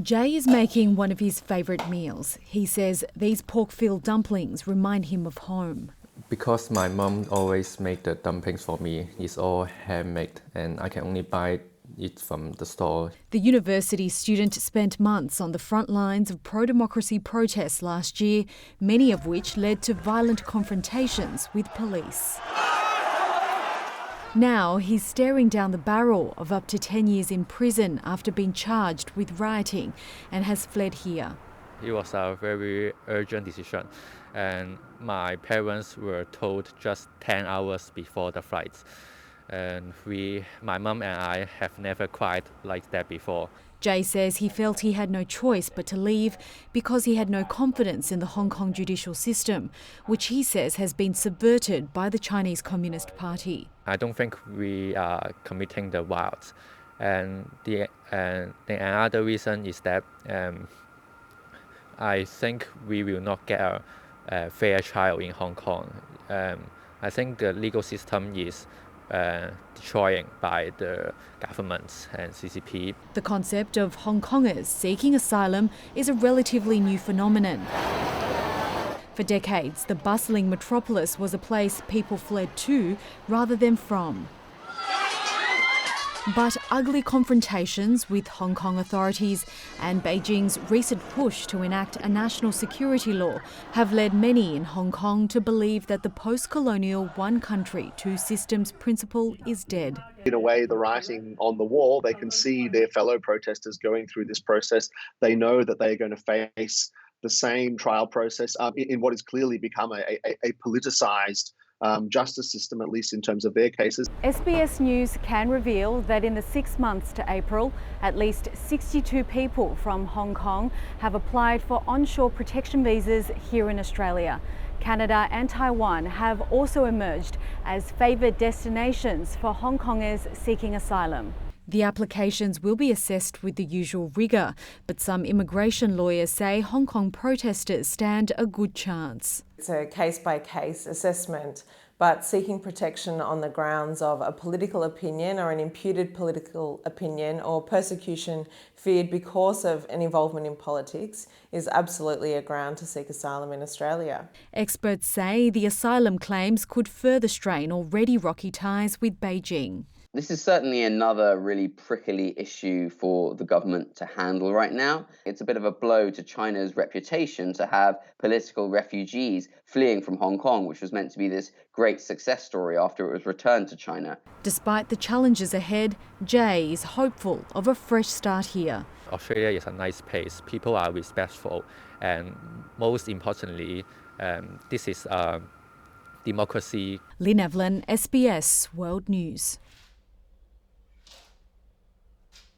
Jay is making one of his favourite meals. He says these pork-filled dumplings remind him of home. Because my mom always make the dumplings for me, it's all handmade and I can only buy it from the store. The university student spent months on the front lines of pro-democracy protests last year, many of which led to violent confrontations with police. Now he's staring down the barrel of up to 10 years in prison after being charged with rioting and has fled here. It was a very urgent decision, and my parents were told just 10 hours before the flight. And my mum and I have never cried like that before. Jay says he felt he had no choice but to leave because he had no confidence in the Hong Kong judicial system, which he says has been subverted by the Chinese Communist Party. I don't think we are committing the riots. And the another reason is that I think we will not get a fair trial in Hong Kong. I think the legal system is destroying by the government and CCP. The concept of Hong Kongers seeking asylum is a relatively new phenomenon. For decades, the bustling metropolis was a place people fled to rather than from. But ugly confrontations with Hong Kong authorities and Beijing's recent push to enact a national security law have led many in Hong Kong to believe that the post-colonial one country, two systems principle is dead. In a way, the writing on the wall, they can see their fellow protesters going through this process. They know that they're going to face the same trial process in what has clearly become a politicised justice system, at least in terms of their cases. SBS News can reveal that in the 6 months to April, at least 62 people from Hong Kong have applied for onshore protection visas here in Australia. Canada and Taiwan have also emerged as favoured destinations for Hong Kongers seeking asylum. The applications will be assessed with the usual rigour, but some immigration lawyers say Hong Kong protesters stand a good chance. It's a case-by-case assessment, but seeking protection on the grounds of a political opinion or an imputed political opinion or persecution feared because of an involvement in politics is absolutely a ground to seek asylum in Australia. Experts say the asylum claims could further strain already rocky ties with Beijing. This is certainly another really prickly issue for the government to handle right now. It's a bit of a blow to China's reputation to have political refugees fleeing from Hong Kong, which was meant to be this great success story after it was returned to China. Despite the challenges ahead, Jay is hopeful of a fresh start here. Australia is a nice place. People are respectful, and most importantly, this is a democracy. Lynn Evelyn, SBS World News.